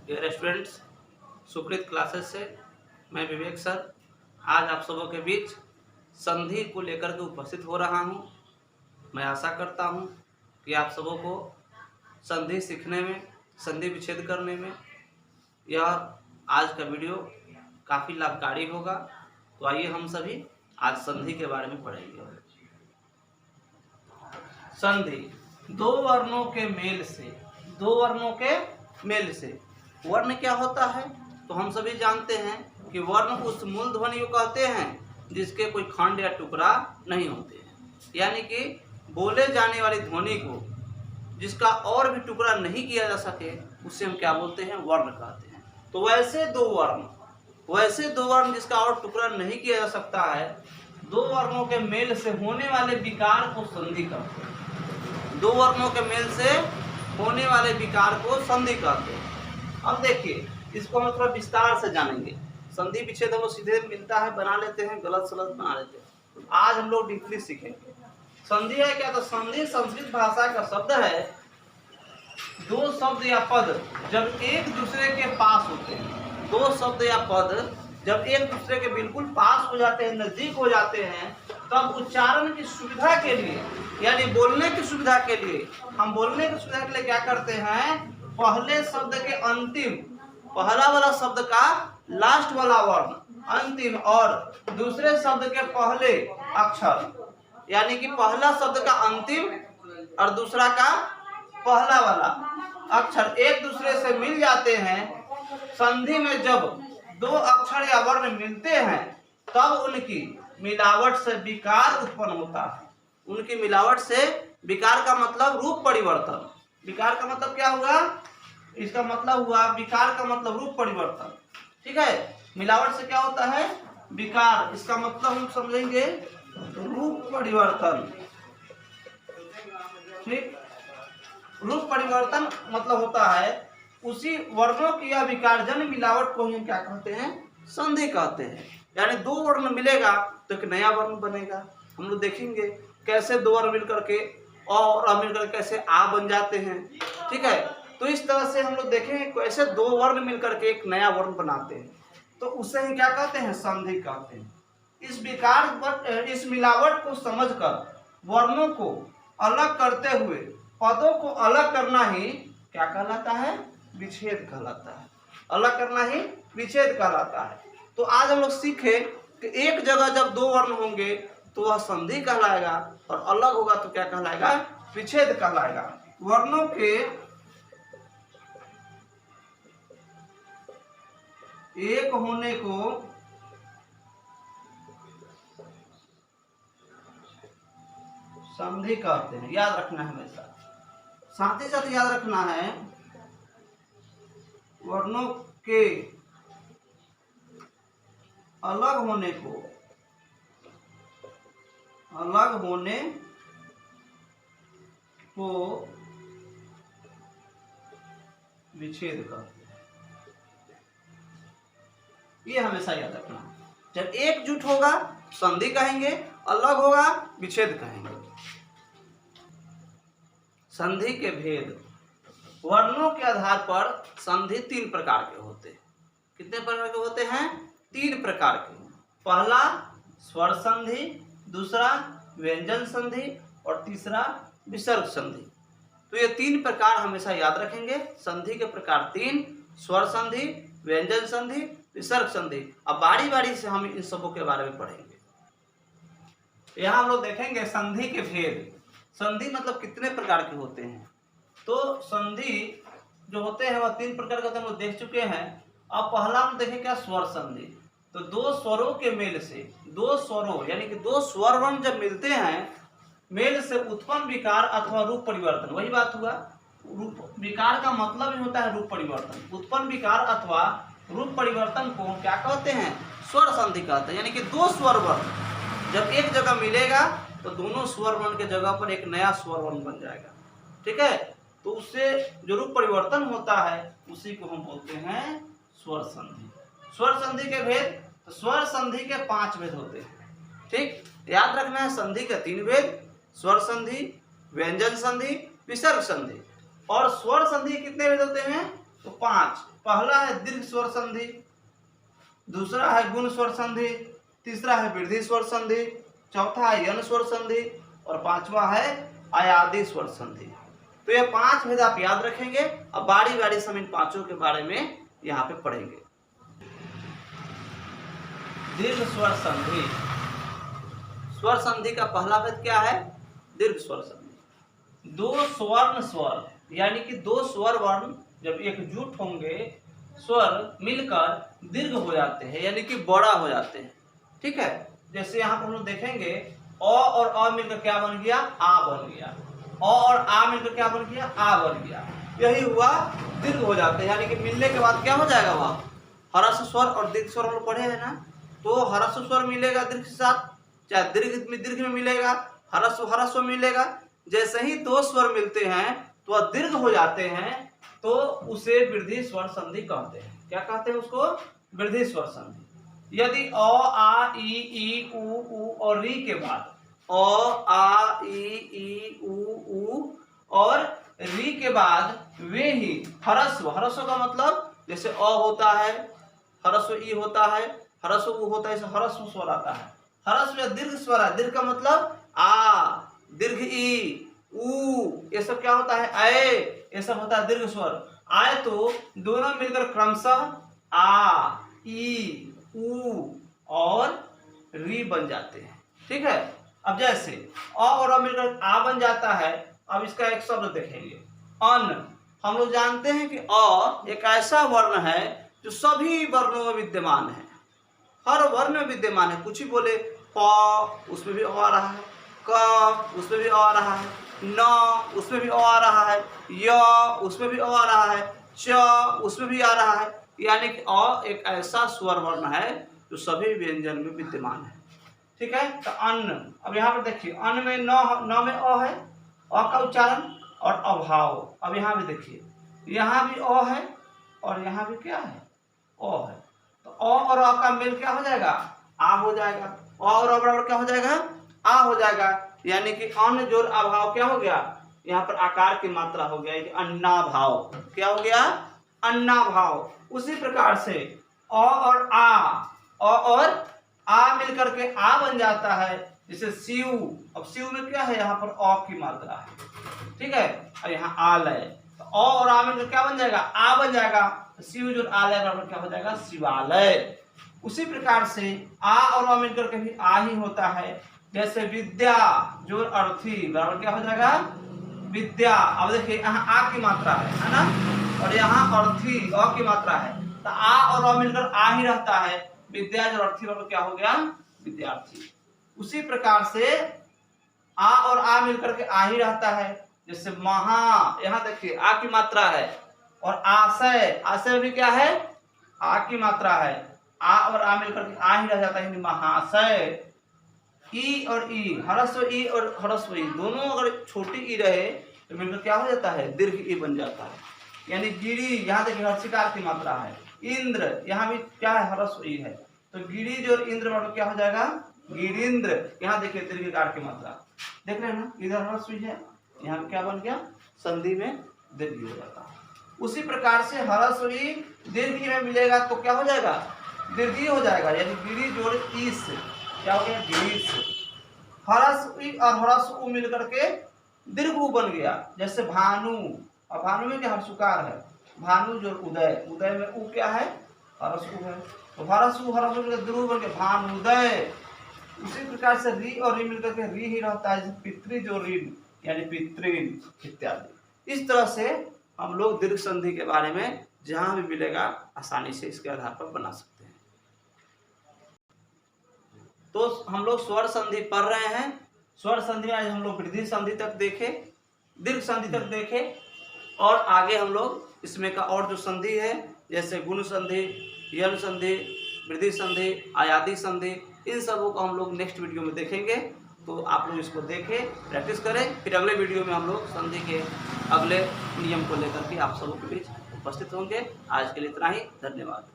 Dear students, सुकृत classes से मैं विवेक sir आज आप सबों के बीच संधि को लेकर के उपस्थित हो रहा हूं। मैं आशा करता हूं कि आप सबों को संधि सीखने में, संधि विच्छेद करने में यह आज का वीडियो काफ़ी लाभकारी होगा। तो आइए हम सभी आज संधि के बारे में पढ़ेंगे। संधि दो वर्णों के मेल से, दो वर्णों के मेल से। वर्ण क्या होता है तो हम सभी जानते हैं कि वर्ण उस मूल ध्वनि को कहते हैं जिसके कोई खंड या टुकड़ा नहीं होते हैं, यानी कि बोले जाने वाली ध्वनि को जिसका और भी टुकड़ा नहीं किया जा सके उसे हम क्या बोलते हैं, वर्ण कहते हैं। तो वैसे दो वर्ण जिसका और टुकड़ा नहीं किया जा सकता है, दो वर्णों के मेल से होने वाले विकार को संधि कहते हैं। दो वर्णों के मेल से होने वाले विकार को संधि कहते हैं। अब देखिए, इसको हम थोड़ा विस्तार से जानेंगे। संधि विच्छेद हम लोग सीधे मिलता है बना लेते हैं, गलत सलत बना लेते हैं। आज हम लोग डीपली सीखेंगे संधि है क्या। तो संधि संस्कृत भाषा का शब्द है, दो शब्द या पद जब एक दूसरे के पास होते हैं, दो शब्द या पद जब एक दूसरे के बिल्कुल पास हो जाते हैं, नजदीक हो जाते हैं, तब उच्चारण की सुविधा के लिए, यानी बोलने की सुविधा के लिए, हम बोलने की सुविधा के लिए क्या करते हैं, पहले शब्द के अंतिम, पहला वाला शब्द का लास्ट वाला वर्ण अंतिम और दूसरे शब्द के पहले अक्षर, यानी कि पहला शब्द का अंतिम और दूसरा का पहला वाला अक्षर एक दूसरे से मिल जाते हैं। संधि में जब दो अक्षर या वर्ण मिलते हैं तब उनकी मिलावट से विकार उत्पन्न होता है। उनकी मिलावट से विकार का मतलब रूप परिवर्तन। विकार का मतलब क्या हुआ, इसका मतलब हुआ विकार का मतलब रूप परिवर्तन। ठीक है, मिलावट से क्या होता है, विकार। इसका मतलब हम समझेंगे रूप परिवर्तन। ठीक, रूप परिवर्तन मतलब होता है उसी वर्णों की या विकारजन्य मिलावट को हम क्या कहते हैं, संधि कहते हैं। यानी दो वर्ण मिलेगा तो एक नया वर्ण बनेगा। हम लोग देखेंगे कैसे दो वर्ण मिलकर के और मिलकर कैसे आ बन जाते हैं। ठीक है, तो इस तरह से हम लोग देखेंगे कैसे दो वर्ण मिलकर के एक नया वर्ण बनाते हैं, तो उसे ही क्या कहते हैं, संधि कहते हैं। इस विकार, इस मिलावट को समझकर वर्णों को अलग करते हुए पदों को अलग करना ही क्या कहलाता है, विच्छेद कहलाता है। अलग करना ही विच्छेद कहलाता है। तो आज हम लोग सीखे कि एक जगह जब दो वर्ण होंगे तो वह संधि कहलाएगा और अलग होगा तो क्या कहलाएगा, विच्छेद कहलाएगा। वर्णों के एक होने को संधि कहते हैं, याद रखना है हमेशा। साथ ही साथ याद रखना है वर्णों के अलग होने को विच्छेद कहते हैं। ये हमेशा याद रखना। जब एकजुट होगा संधि कहेंगे, अलग होगा विच्छेद कहेंगे। संधि के भेद। वर्णों के आधार पर संधि तीन प्रकार के होते हैं। कितने प्रकार के होते हैं, तीन प्रकार के। पहला स्वर संधि, दूसरा व्यंजन संधि और तीसरा विसर्ग संधि। तो ये तीन प्रकार हमेशा याद रखेंगे। संधि के प्रकार तीन, स्वर संधि, व्यंजन संधि, विसर्ग संधि। अब बारी बारी से हम इन सबों के बारे में पढ़ेंगे। यहाँ हम लोग देखेंगे संधि के भेद। संधि मतलब कितने प्रकार के होते हैं। तो संधि जो होते हैं वह तीन प्रकार के हम लोग देख चुके हैं। अब पहला हम देखें क्या, स्वर संधि। तो दो स्वरों के मेल से, दो स्वरों यानी कि दो स्वर वर्ण जब मिलते हैं, मेल से उत्पन्न विकार अथवा रूप परिवर्तन। वही बात हुआ, रूप विकार का मतलब ही होता है रूप परिवर्तन। उत्पन्न विकार अथवा रूप परिवर्तन को हम क्या कहते हैं, स्वर संधि कहते हैं। यानी कि दो स्वर वर्ण जब एक जगह मिलेगा तो दोनों स्वर वर्ण के जगह पर एक नया स्वर वर्ण बन जाएगा। ठीक है, तो उससे जो रूप परिवर्तन होता है उसी को हम बोलते हैं स्वर संधि। स्वर संधि के भेद। तो स्वर संधि के 5 भेद होते हैं। ठीक, याद रखना है संधि के 3 भेद, स्वर संधि, व्यंजन संधि, विसर्ग संधि। और स्वर संधि कितने भेद होते हैं, तो 5। पहला है दीर्घ स्वर संधि, दूसरा है गुण स्वर संधि, तीसरा है वृद्धि स्वर संधि, चौथा है यन स्वर संधि और पांचवा है अयादी स्वर संधि। तो ये 5 भेद आप याद रखेंगे। अब बारी बारी से हम इन पांचों के बारे में यहाँ पे पढ़ेंगे। दीर्घ स्वर संधि। स्वर संधि का पहला भेद क्या है? दीर्घ स्वर संधि। दो स्वर्ण स्वर यानी कि दो स्वर वर्ण जब एकजुट होंगे, स्वर मिलकर दीर्घ हो जाते हैं यानी कि बड़ा हो जाते हैं। ठीक है, जैसे यहाँ पर हम लोग देखेंगे अ और अ मिलकर क्या बन गया? आ बन गया। अ और आ मिलकर क्या बन गया? आ बन गया। यही हुआ, दीर्घ हो जाते हैं यानी कि मिलने के बाद क्या हो जाएगा? वह ह्रस्व स्वर और दीर्घ स्वर हम लोग पढ़े हैं ना, तो ह्रस्व स्वर मिलेगा दीर्घ के साथ, चाहे दीर्घ में मिलेगा, ह्रस्व मिलेगा। जैसे ही दो स्वर मिलते हैं तो वह दीर्घ हो जाते हैं, तो उसे वृद्धि स्वर संधि कहते हैं। क्या कहते हैं उसको? वृद्धि स्वर संधि। यदि अ आ ई उ और री के बाद अ आ ई उ और री के बाद वे ही ह्रस्व का मतलब जैसे अ होता है, ह्रस्व ई होता है, ह्रस्व उ होता है, ह्रस्व स्वर आता है। ह्रस्व या दीर्घ स्वर है। दीर्घ का मतलब आ, दीर्घ ई, उ, ये सब क्या होता है? ऐ, ये सब होता है दीर्घ स्वर। आए तो दोनों मिलकर क्रमशः आ, ई, उ और री बन जाते हैं। ठीक है, अब जैसे अ और अ मिलकर आ बन जाता है। अब इसका एक शब्द देखेंगे, अन। हम लोग जानते हैं कि अ एक ऐसा वर्ण है जो सभी वर्णों में विद्यमान है, हर वर्ण में विद्यमान है। कुछ ही बोले, प उसमें भी अ आ रहा है, क उसमें भी अ आ रहा है, न उसमें भी अ आ रहा है, य उसमें भी अ आ रहा है, च उसमें भी आ रहा है। यानी कि अ एक ऐसा स्वर वर्ण है जो सभी व्यंजन में विद्यमान है। ठीक है, तो अन्न। अब यहाँ पर देखिए, अन्न में न में अ है, अ का उच्चारण और अभाव। अब यहाँ भी देखिए, यहाँ भी अ है और यहाँ भी क्या है? अ है। तो अ और अ का मेल क्या हो जाएगा? आ हो जाएगा। अ और अ बराबर क्या हो जाएगा? आ हो जाएगा। यानी कि अन्न जोड़ अभाव क्या हो गया? यहाँ पर आकार की मात्रा हो गया, अन्नाभाव। क्या हो गया? अन्नाभाव। उसी प्रकार से अ और आ मिलकर के आ बन जाता है, जैसे शिव। अब शिव में क्या है? यहाँ पर अ की मात्रा है। ठीक है, और यहाँ आलय, तो अ और आ मिलकर क्या बन जाएगा? आ बन जाएगा। तो शिव जो आलय बराबर क्या हो जाएगा? शिवालय। उसी प्रकार से आ और अ मिलकर के भी आ ही होता है। जैसे विद्या जो अर्थी बराबर क्या हो जाएगा? विद्या। अब देखिए, यहाँ आ की मात्रा है ना, और यहाँ अर्थी अ की मात्रा है, तो आ और अ मिलकर आ ही रहता है। विद्या जो अर्थी बराबर क्या हो गया? विद्यार्थी। उसी प्रकार से आ और आ मिलकर के आ ही रहता है। जैसे महा, यहाँ देखिए आ की मात्रा है, और आशय, आशय भी क्या है? आ की मात्रा है। आ और आ मिलकर के आ ही रह जाता है, महाशय। ई और ई, ह्रस्व ई और ह्रस्व ई दोनों अगर छोटी ई रहे तो मिलकर क्या हो जाता है? दीर्घ ई बन जाता है। यानी गिरी, यहाँ देखिए हर्षिकार की मात्रा है। इंद्र, यहाँ भी क्या है? ह्रस्व ई है, तो गिरी जो इंद्र बराबर क्या हो जाएगा? गिरिंद्र। यहाँ देखिए दीर्घकार की मात्रा देख रहे हैं ना, इधर ह्रस्व ई है, यहाँ पे क्या बन गया? संधि में दीर्घ हो जाता है। उसी प्रकार से ह्रस्व ई दीर्घ ई में मिलेगा तो क्या हो जाएगा? दीर्घ ई हो जाएगा। यानी गिरी जोड़ ईस क्या हो गया? गिरीश। ह्रस्व ई और ह्रस्व उ मिलकर के दीर्घ उ बन गया। जैसे भानु, और भानु में क्या? हर्षुकार है। भानु जो उदय, उदय में उ क्या है? ह्रस्व उ है, तो ह्रस्व मिलकर दीर्घ बन गया, भानुदय। उसी प्रकार से री और री मिलकर के री ही रहता है, जैसे पितृ जो ऋण यानी पितृन इत्यादि। इस तरह से हम लोग दीर्घ संधि के बारे में जहां भी मिलेगा आसानी से इसके आधार पर बना सकते हैं। तो हम लोग स्वर संधि पढ़ रहे हैं। स्वर संधि में आज हम लोग वृद्धि संधि तक देखे, दीर्घ संधि तक देखे, और आगे हम लोग इसमें का और जो संधि है जैसे गुण संधि, यन संधि, वृद्धि संधि, अयादी संधि, इन सबों को हम लोग नेक्स्ट वीडियो में देखेंगे। तो आप लोग इसको देखें, प्रैक्टिस करें, फिर अगले वीडियो में हम लोग संधि के अगले नियम को लेकर के आप सबों के बीच उपस्थित होंगे। आज के लिए इतना ही, धन्यवाद।